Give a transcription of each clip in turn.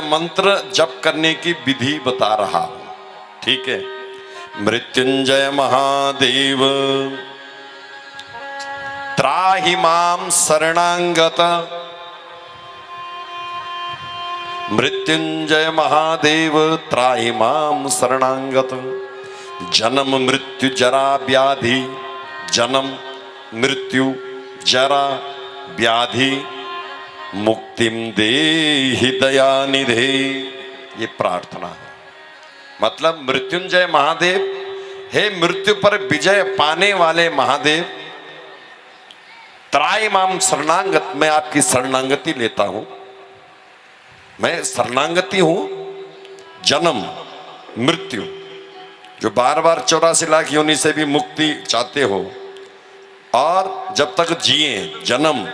मंत्र जप करने की विधि बता रहा हूं। ठीक है। मृत्युंजय महादेव त्राहि मां शरणांगत। मृत्युंजय महादेव त्राहि मां शरणांगत। जन्म मृत्यु जरा व्याधि, जन्म मृत्यु जरा व्याधि मुक्तिम देहि दयानिधे। ये प्रार्थना है। मतलब मृत्युंजय महादेव, हे मृत्यु पर विजय पाने वाले महादेव, त्राहि माम शरणांगत, मैं आपकी शरणांगति लेता हूं। मैं शरणांगति हूं। जन्म मृत्यु, जो बार बार 84 लाख योनि से भी मुक्ति चाहते हो, और जब तक जिए, जन्म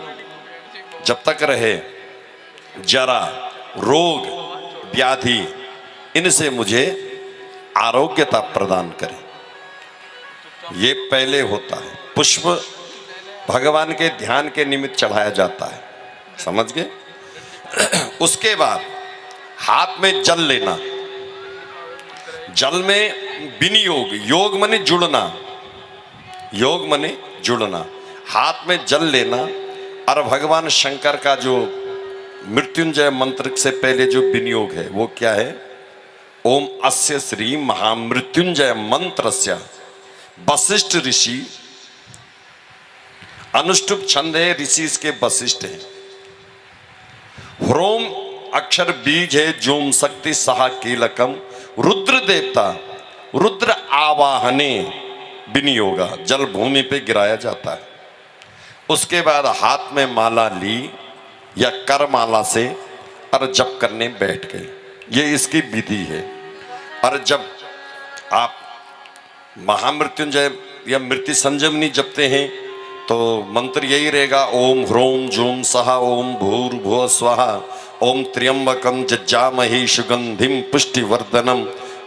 जब तक रहे, जरा रोग व्याधि, इनसे मुझे आरोग्यता प्रदान करे। ये पहले होता है। पुष्प भगवान के ध्यान के निमित्त चढ़ाया जाता है, समझ गए। उसके बाद हाथ में जल लेना। जल में विनियोग, योग माने जुड़ना, योग माने जुड़ना। हाथ में जल लेना और भगवान शंकर का जो मृत्युंजय मंत्र से पहले जो विनियोग है वो क्या है? ओम अस्य श्री महामृत्युंजय मंत्रस्य वशिष्ठ ऋषि, अनुष्टुप छंद है, ऋषि इसके वशिष्ठ है। ह्रोम अक्षर बीज है, जोम शक्ति सहा कीलकम, रुद्र देवता, रुद्र आवाहने विनियोगा, जल भूमि पे गिराया जाता है। उसके बाद हाथ में माला ली या कर माला से और जप करने बैठ गए। ये इसकी विधि है। और जब आप महामृत्युंजय या मृत्यु संजीवनी जपते हैं तो मंत्र यही रहेगा, ओम ह्रोम जूम सहा ओम भूर्भुवः स्वहा ओम त्र्यंबकम जज्जामहे सुगंधिम पुष्टिवर्धनम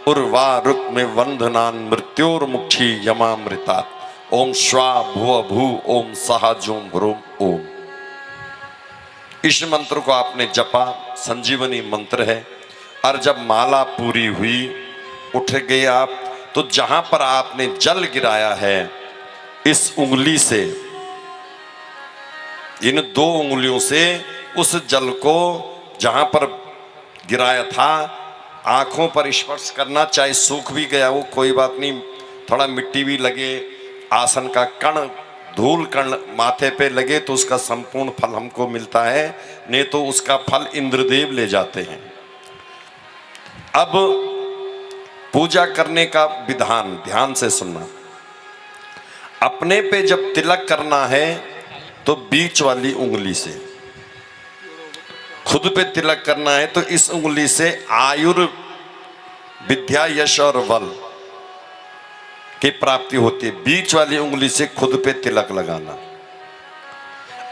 उर्वारुक्मे वंदनान मृत्योर्मुक्षी यमामृतात् ओम श्वा भुव भू ओम सहा जूम ह्रोम ओम। इस मंत्र को आपने जपा, संजीवनी मंत्र है। और जब माला पूरी हुई, उठ गए आप, तो जहां पर आपने जल गिराया है, इस उंगली से, इन 2 उंगलियों से उस जल को जहां पर गिराया था आंखों पर स्पर्श करना। चाहे सूख भी गया हो कोई बात नहीं, थोड़ा मिट्टी भी लगे, आसन का कण, धूल कण माथे पे लगे तो उसका संपूर्ण फल हमको मिलता है, नहीं तो उसका फल इंद्रदेव ले जाते हैं। अब पूजा करने का विधान ध्यान से सुनना। अपने पे जब तिलक करना है तो बीच वाली उंगली से, खुद पे तिलक करना है तो इस उंगली से आयुर विद्या यश और बल की प्राप्ति होती है। बीच वाली उंगली से खुद पे तिलक लगाना।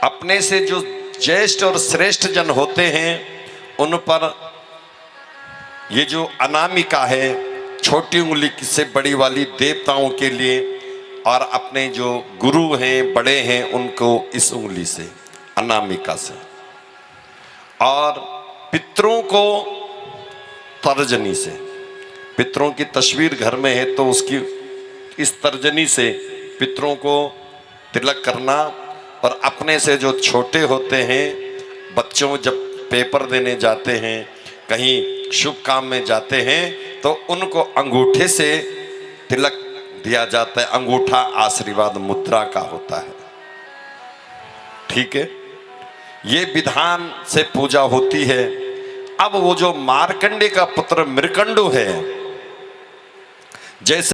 अपने से जो ज्येष्ठ और श्रेष्ठ जन होते हैं उन पर ये जो अनामिका है, छोटी उंगली से बड़ी वाली, देवताओं के लिए, और अपने जो गुरु हैं, बड़े हैं, उनको इस उंगली से, अनामिका से। और पितरों को तर्जनी से। पितरों की तस्वीर घर में है तो उसकी इस तर्जनी से पितरों को तिलक करना। और अपने से जो छोटे होते हैं, बच्चों जब पेपर देने जाते हैं, कहीं शुभ काम में जाते हैं, तो उनको अंगूठे से तिलक दिया जाता है। अंगूठा आशीर्वाद मुद्रा का होता है। ठीक है। ये विधान से पूजा होती है। अब वो जो मार्कंडे का पुत्र मृकंडु है, जैसे